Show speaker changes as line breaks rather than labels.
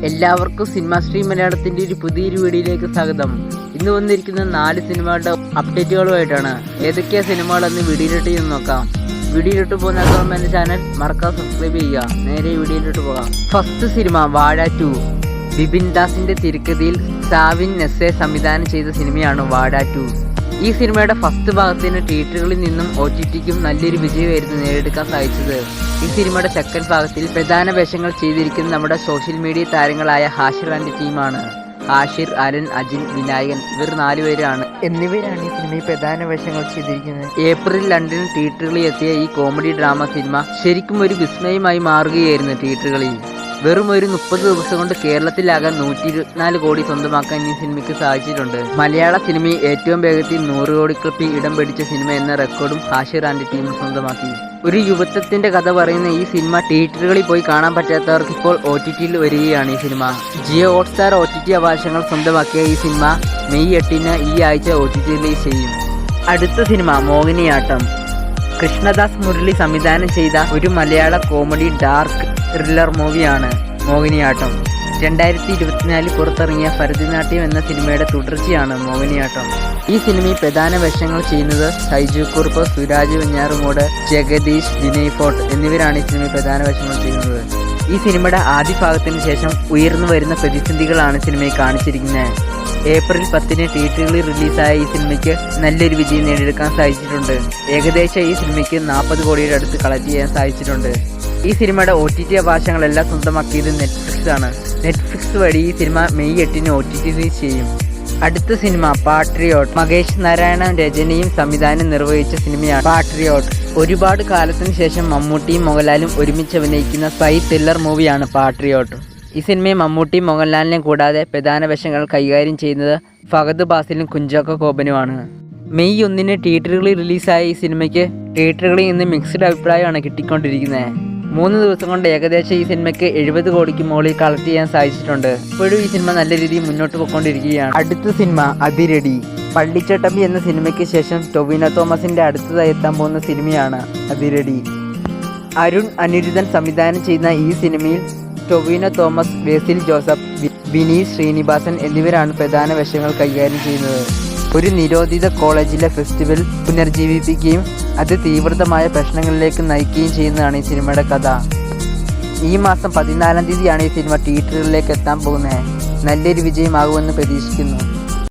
എല്ലാവർക്കും cinema stream മലയാളത്തിൻ്റെ ഒരു പുതിയൊരു വീഡിയോയിലേക്ക് സ്വാഗതം. ഇന്ന് വന്നിരിക്കുന്ന 4 സിനിമകളുടെ അപ്ഡേറ്റുകളുമായിട്ടാണ്. ഏതൊക്കെയാ സിനിമകളെന്ന് വീഡിയോയിലോട്ട് ചെന്ന് നോക്കാം. വീഡിയോയിലോട്ട് പോകുന്ന എൻ്റെ ചാനൽ മറക്കാതെ സബ്സ്ക്രൈബ് ചെയ്യുക. നേരെ വീഡിയോയിലോട്ട് പോകാം. ഫസ്റ്റ് സിനിമ വാഴ 2. ബിപിൻ ദാസിന്റെ തിരക്കഥയിൽ സാവിൻ നെസ്സെ സംവിധാനം ചെയ്ത സിനിമയാണ് വാഴ 2. ഈ സിനിമയുടെ ഫസ്റ്റ് ഭാഗത്തിന് തിയേറ്ററുകളിൽ നിന്നും OTTക്കും നല്ലൊരു വിജയമായിരുന്നു നേടിയെടുക്കാൻ സാധിച്ചത്. ഈ സിനിമയുടെ സെക്കൻഡ് ഭാഗത്തിൽ പ്രധാന വേഷങ്ങൾ ചെയ്തിരിക്കുന്ന നമ്മുടെ സോഷ്യൽ മീഡിയ താരങ്ങളായ ഹാഷിർ ആൻഡ് ടീമാണ്. ഹാഷിർ, അലൻ, അജിൻ, വിനായകൻ ഇവർ 4 പേരാണ് ഈ സിനിമയിൽ പ്രധാന വേഷങ്ങൾ ചെയ്തിരിക്കുന്നത്. ഏപ്രിൽ 2 തിയേറ്ററുകളിൽ എത്തിയ ഈ കോമഡി ഡ്രാമ സിനിമ ശരിക്കും ഒരു വിസ്മയമായി മാറുകയായിരുന്നു തിയേറ്ററുകളിൽ. വെറും ഒരു 30 ദിവസം കൊണ്ട് കേരളത്തിലാകാൻ 124 കോടി സ്വന്തമാക്കാൻ ഈ സിനിമയ്ക്ക് സാധിച്ചിട്ടുണ്ട്. മലയാള സിനിമയിൽ ഏറ്റവും വേഗത്തിൽ 100 കോടി ക്ലബിൽ ഇടം പിടിച്ച സിനിമ എന്ന റെക്കോർഡും ഹാഷിർ ആൻഡ് ടീം സ്വന്തമാക്കി. ഒരു യുവത്വത്തിന്റെ കഥ പറയുന്ന ഈ സിനിമ തിയേറ്ററുകളിൽ പോയി കാണാൻ പറ്റാത്തവർക്ക് ഇപ്പോൾ OTTയിൽ വരികയാണ്. ഈ സിനിമ ജിയോ ഹോട്ട്സ്റ്റാർ OTT അവകാശങ്ങൾ സ്വന്തമാക്കിയ ഈ സിനിമ മെയ് 8 ഈ ആഴ്ച OTT റിലീസ് ചെയ്യും. അടുത്ത സിനിമ മോഹിനിയാട്ടം. കൃഷ്ണദാസ് മുരളി സംവിധാനം ചെയ്ത ഒരു മലയാള കോമഡി ഡാർക്ക് ത്രില്ലർ മൂവിയാണ് മോഹിനിയാട്ടം. 2024 പുറത്തിറങ്ങിയ ഭരതനാട്യം എന്ന സിനിമയുടെ തുടർച്ചയാണ് മോഹിനിയാട്ടം. ഈ സിനിമയിൽ പ്രധാന വേഷങ്ങൾ ചെയ്യുന്നത് സൈജു കുറുപ്പ്, സുരാജ് വെഞ്ഞാറുമൂട്, ജഗദീഷ്, വിനയ് ഫോർട്ട് എന്നിവരാണ് ഈ സിനിമയിൽ പ്രധാന വേഷങ്ങൾ ചെയ്യുന്നത്. ഈ സിനിമയുടെ ആദ്യ ഭാഗത്തിന് ശേഷം ഉയർന്നു വരുന്ന പ്രതിസന്ധികളാണ് സിനിമയിൽ കാണിച്ചിരിക്കുന്നത്. ഏപ്രിൽ 10 തിയേറ്ററുകളിൽ റിലീസായ ഈ സിനിമയ്ക്ക് നല്ലൊരു വിജയം നേടിയെടുക്കാൻ സാധിച്ചിട്ടുണ്ട്. ഏകദേശം ഈ സിനിമയ്ക്ക് 40 കോടിയുടെ അടുത്ത് കളക്ട് ചെയ്യാൻ സാധിച്ചിട്ടുണ്ട്. ഈ സിനിമയുടെ OTT അവകാശങ്ങളെല്ലാം സ്വന്തമാക്കിയത് നെറ്റ്ഫ്ലിക്സ് ആണ്. നെറ്റ്ഫ്ലിക്സ് വഴി ഈ സിനിമ മെയ് 8 OTT റിലീസ് ചെയ്യും. അടുത്ത സിനിമ പാട്രിയോട്ട്. മഹേഷ് നാരായണൻ രചനയും സംവിധാനം നിർവഹിച്ച സിനിമയാണ് പാട്രിയോട്ട്. ഒരുപാട് കാലത്തിന് ശേഷം മമ്മൂട്ടിയും മോഹൻലാലും ഒരുമിച്ച് അഭിനയിക്കുന്ന സ്പൈ ത്രില്ലർ മൂവിയാണ് പാട്രിയോട്ട്. ഈ സിനിമയിൽ മമ്മൂട്ടി മോഹൻലാലിനെ കൂടാതെ പ്രധാന വേഷങ്ങൾ കൈകാര്യം ചെയ്യുന്നത് ഫഹദ് ഫാസിലും കുഞ്ചാക്കോ ബോബനുമാണ്. മെയ് 1 തിയേറ്ററുകളിൽ റിലീസായ ഈ സിനിമയ്ക്ക് തിയേറ്ററുകളിൽ നിന്ന് മിക്സ്ഡ് അഭിപ്രായമാണ് കിട്ടിക്കൊണ്ടിരിക്കുന്നത്. 3 ദിവസം കൊണ്ട് ഏകദേശം ഈ സിനിമയ്ക്ക് 70 കോടിക്ക് മുകളിൽ കളക്ട് ചെയ്യാൻ സാധിച്ചിട്ടുണ്ട്. ഇപ്പോഴും ഈ സിനിമ നല്ല രീതിയിൽ മുന്നോട്ട് പോയിക്കൊണ്ടിരിക്കുകയാണ്. അടുത്ത സിനിമ അതിരടി. പള്ളിച്ചട്ടമ്പി എന്ന സിനിമയ്ക്ക് ശേഷം ടൊവിനോ തോമസിന്റെ അടുത്തതായി എത്താൻ പോകുന്ന സിനിമയാണ് അതിരടി. അരുൺ അനിരുദ്ധൻ സംവിധാനം ചെയ്യുന്ന ഈ സിനിമയിൽ ടൊവിനോ തോമസ്, ബേസിൽ ജോസഫ്, വിനീത് ശ്രീനിവാസൻ എന്നിവരാണ് പ്രധാന വേഷങ്ങൾ കൈകാര്യം ചെയ്യുന്നത്. ഒരു നിരോധിത കോളേജിലെ ഫെസ്റ്റിവൽ പുനർജീവിപ്പിക്കുകയും അത് തീവ്രമായ പ്രശ്നങ്ങളിലേക്ക് നയിക്കുകയും ചെയ്യുന്നതാണ് ഈ സിനിമയുടെ കഥ. ഈ മാസം 14 ഈ സിനിമ തിയേറ്ററുകളിലേക്ക് എത്താൻ പോകുന്നത്. നല്ലൊരു വിജയമാകുമെന്ന് പ്രതീക്ഷിക്കുന്നു.